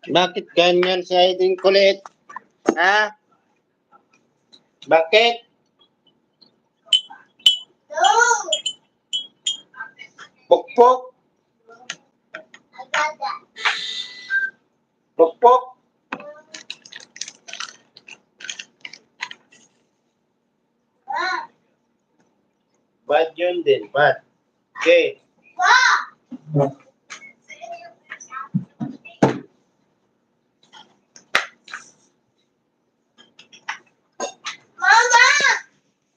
Bakit ganyan si Aiding kulit? Ha? Bakit? Pukpok? Pukpok? Bad yun din, bad. Okay.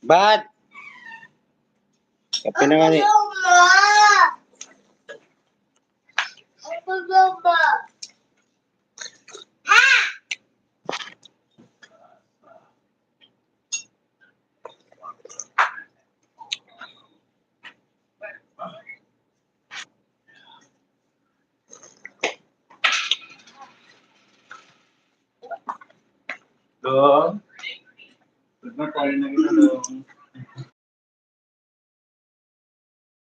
Bad. Kape na nga ni. Dong. Huwag na tayo na ito, Dong.